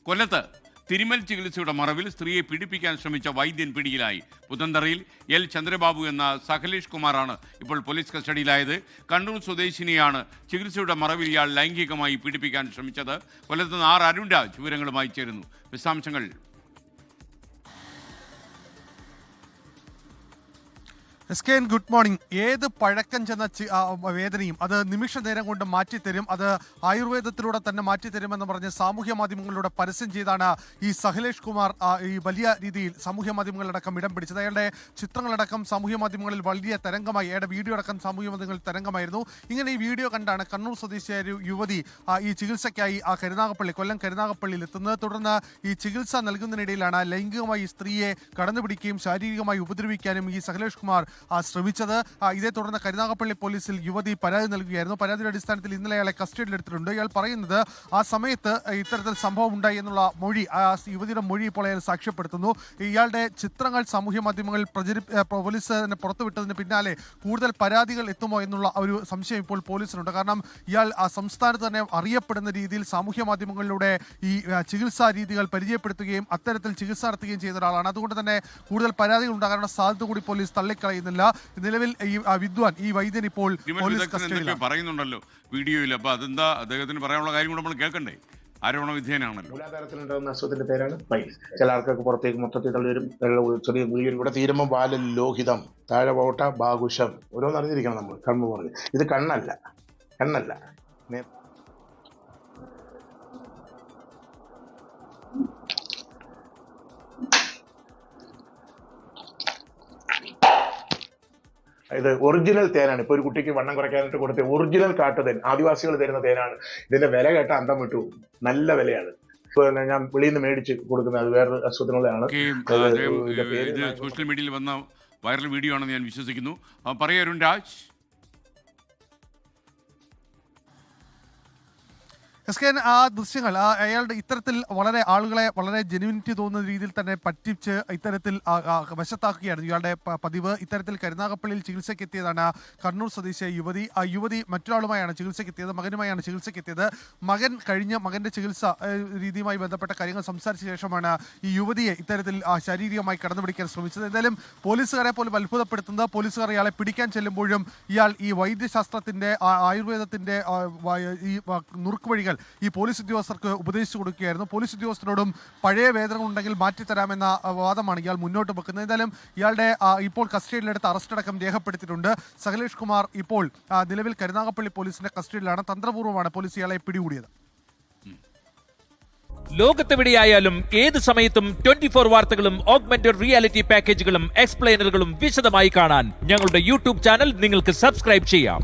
കൊല്ലത്ത് തിരുമൽ ചികിത്സയുടെ മറവിൽ സ്ത്രീയെ പീഡിപ്പിക്കാൻ ശ്രമിച്ച വൈദ്യൻ പിടിയിലായി. പുത്തന്തറയിൽ എൽ ചന്ദ്രബാബു എന്ന സഹലേഷ് കുമാറാണ് ഇപ്പോൾ പോലീസ് കസ്റ്റഡിയിലായത്. കണ്ണൂർ സ്വദേശിനിയാണ് ചികിത്സയുടെ മറവിൽ ഇയാൾ ലൈംഗികമായി പീഡിപ്പിക്കാൻ ശ്രമിച്ചത്. കൊല്ലത്ത് നിന്ന് അരുൺ രാജ് വിവരങ്ങളുമായി ചേരുന്നു. വിശദാംശങ്ങൾ. എസ്കെൻ, ഗുഡ് മോർണിംഗ്. ഏത് പഴക്കം ചെന്ന വേദനയും അത് നിമിഷ നേരം കൊണ്ട് മാറ്റിത്തരും, അത് ആയുർവേദത്തിലൂടെ തന്നെ മാറ്റിത്തരുമെന്ന് പറഞ്ഞ് സാമൂഹ്യ മാധ്യമങ്ങളിലൂടെ പരസ്യം ചെയ്താണ് ഈ സഹലേഷ് കുമാർ ഈ വലിയ രീതിയിൽ സാമൂഹ്യ മാധ്യമങ്ങളിലടക്കം ഇടം പിടിച്ചത്. അയാളുടെ ചിത്രങ്ങളടക്കം സാമൂഹ്യ മാധ്യമങ്ങളിൽ വലിയ തരംഗമായി, അയാളുടെ വീഡിയോ അടക്കം സാമൂഹ്യ മാധ്യമങ്ങളിൽ തരംഗമായിരുന്നു. ഇങ്ങനെ ഈ വീഡിയോ കണ്ടാണ് കണ്ണൂർ സ്വദേശിയായ ഒരു യുവതി ഈ ചികിത്സയ്ക്കായി കൊല്ലം കരുനാഗപ്പള്ളിയിൽ എത്തുന്നത്. തുടർന്ന് ഈ ചികിത്സ നൽകുന്നതിനിടയിലാണ് ലൈംഗികമായി സ്ത്രീയെ കടന്നുപിടിക്കുകയും ശാരീരികമായി ഉപദ്രവിക്കാനും ഈ സഹലേഷ് കുമാർ ശ്രമിച്ചത്. ഇതേ തുടർന്ന് കരുനാഗപ്പള്ളി പോലീസിൽ യുവതി പരാതി നൽകുകയായിരുന്നു. പരാതിയുടെ അടിസ്ഥാനത്തിൽ ഇന്നലെ അയാളെ കസ്റ്റഡിയിലെടുത്തിട്ടുണ്ട്. ഇയാൾ പറയുന്നത് ആ സമയത്ത് ഇത്തരത്തിൽ സംഭവം ഉണ്ടായി എന്നുള്ള മൊഴി, ആ യുവതിയുടെ മൊഴി ഇപ്പോൾ അയാൾ സാക്ഷ്യപ്പെടുത്തുന്നു. ഇയാളുടെ ചിത്രങ്ങൾ സാമൂഹ്യ മാധ്യമങ്ങളിൽ പോലീസ് തന്നെ പുറത്തുവിട്ടതിന് പിന്നാലെ കൂടുതൽ പരാതികൾ എത്തുമോ എന്നുള്ള ഒരു സംശയം ഇപ്പോൾ പോലീസിനുണ്ട്. കാരണം ഇയാൾ ആ സംസ്ഥാനത്ത് തന്നെ അറിയപ്പെടുന്ന രീതിയിൽ സാമൂഹ്യ മാധ്യമങ്ങളിലൂടെ ഈ ചികിത്സാ രീതികൾ പരിചയപ്പെടുത്തുകയും അത്തരത്തിൽ ചികിത്സ നടത്തുകയും ചെയ്യുന്ന ഒരാളാണ്. അതുകൊണ്ട് തന്നെ കൂടുതൽ പരാതികൾ ഉണ്ടാകാനുള്ള സാധ്യത കൂടി പോലീസ് തള്ളിക്കളയുന്നു. നിലവിൽ ഈ വിദ്വാൻ, ഈ വൈദ്യൻ ഇപ്പോൾ പറയുന്നുണ്ടല്ലോ വീഡിയോയിൽ. അപ്പൊ അതെന്താ അദ്ദേഹത്തിന് പറയാനുള്ള കാര്യം കൂടെ നമ്മൾ കേൾക്കണ്ടേ? ആരോപണ വിധേയനാണല്ലോ. മൂലാധാരത്തിലുണ്ടാകുന്ന അസുഖത്തിന്റെ പേരാണ് പൈൽസ്. ചില ആൾക്കാർക്ക് പുറത്തേക്ക് മൊത്തത്തിൽ തള്ളിവരും. ചെറിയ ഗുളികയിലൂടെ തീരുമ്പോൾ ബാലൻ ലോഹിതം, താഴെ പോട്ട ബാഘുഷം, ഓരോന്ന് അറിഞ്ഞിരിക്കണം നമ്മൾ. കണ്ണ് പറഞ്ഞു ഇത് കണ്ണല്ല. ഇത് ഒറിജിനൽ തേനാണ്. ഇപ്പൊ ഒരു കുട്ടിക്ക് വണ്ണം കുറയ്ക്കാനായിട്ട് കൊടുത്ത ഒറിജിനൽ കാട്ടുതേൻ, ആദിവാസികൾ തരുന്ന തേനാണ്. ഇതിന്റെ വില കേട്ട അന്തം വിട്ടു. നല്ല വിലയാണ്. ഇപ്പൊ ഞാൻ വെളിയിൽ നിന്ന് മേടിച്ച് കൊടുക്കുന്നത്. അത് വേറൊരു അസുഖത്തിനുള്ളതാണ്. സോഷ്യൽ മീഡിയയിൽ വന്ന വൈറൽ വീഡിയോ ആണെന്ന് ഞാൻ വിശ്വസിക്കുന്നു. പറയൂ അരുൺ രാജ്. എസ്കെൻ, ആ ദൃശ്യങ്ങൾ അയാളുടെ ഇത്തരത്തിൽ വളരെ ആളുകളെ വളരെ ജെന്യൂനിറ്റി തോന്നുന്ന രീതിയിൽ തന്നെ പറ്റിച്ച് ഇത്തരത്തിൽ വശത്താക്കുകയാണ് ഇയാളുടെ പതിവ്. ഇത്തരത്തിൽ കരുനാഗപ്പള്ളിയിൽ ചികിത്സയ്ക്ക് എത്തിയതാണ് കണ്ണൂർ സ്വദേശിയായ യുവതി. ആ യുവതി മറ്റൊരാളുമായാണ് ചികിത്സയ്ക്ക് എത്തിയത്, മകനുമായാണ് ചികിത്സയ്ക്ക് എത്തിയത്. മകന്റെ ചികിത്സ രീതിയുമായി ബന്ധപ്പെട്ട കാര്യങ്ങൾ സംസാരിച്ച ശേഷമാണ് ഈ യുവതിയെ ഇത്തരത്തിൽ ശാരീരികമായി കടന്നുപിടിക്കാൻ ശ്രമിച്ചത്. എന്തായാലും പോലീസുകാരെ പോലും അത്ഭുതപ്പെടുത്തുന്നത്, പോലീസുകാർ ഇയാളെ പിടിക്കാൻ ചെല്ലുമ്പോഴും ഇയാൾ ഈ വൈദ്യശാസ്ത്രത്തിന്റെ ആയുർവേദത്തിന്റെ ഈ നുറുക്കുവഴികൾ ഈ പോലീസ് ഉദ്യോഗസ്ഥർക്ക് ഉപദേശിച്ചു കൊടുക്കുകയായിരുന്നു. പോലീസ് ഉദ്യോഗസ്ഥരോടും പഴയ വേദനകൾ ഉണ്ടെങ്കിൽ മാറ്റിത്തരാമെന്ന വാദമാണ് ഇയാൾ മുന്നോട്ട് വെക്കുന്നത്. എന്തായാലും ഇയാളുടെ ഇപ്പോൾ കസ്റ്റഡിയിലെടുത്ത് അറസ്റ്റ് അടക്കം രേഖപ്പെടുത്തിയിട്ടുണ്ട്. സഹലേഷ് കുമാർ ഇപ്പോൾ നിലവിൽ കരുനാഗപ്പള്ളി പോലീസിന്റെ കസ്റ്റഡിയിലാണ്. തന്ത്രപൂർവ്വമാണ് പോലീസ് ഇയാളെ പിടികൂടിയത്. ലോകത്തെവിടെയായാലും ഏത് സമയത്തും 24 വാർത്തകളും ഓഗ്മെന്റഡ് റിയാലിറ്റി പാക്കേജുകളും എക്സ്പ്ലെയിനറുകളും വിശദമായി കാണാൻ ഞങ്ങളുടെ യൂട്യൂബ് ചാനൽ നിങ്ങൾക്ക് സബ്സ്ക്രൈബ് ചെയ്യാം.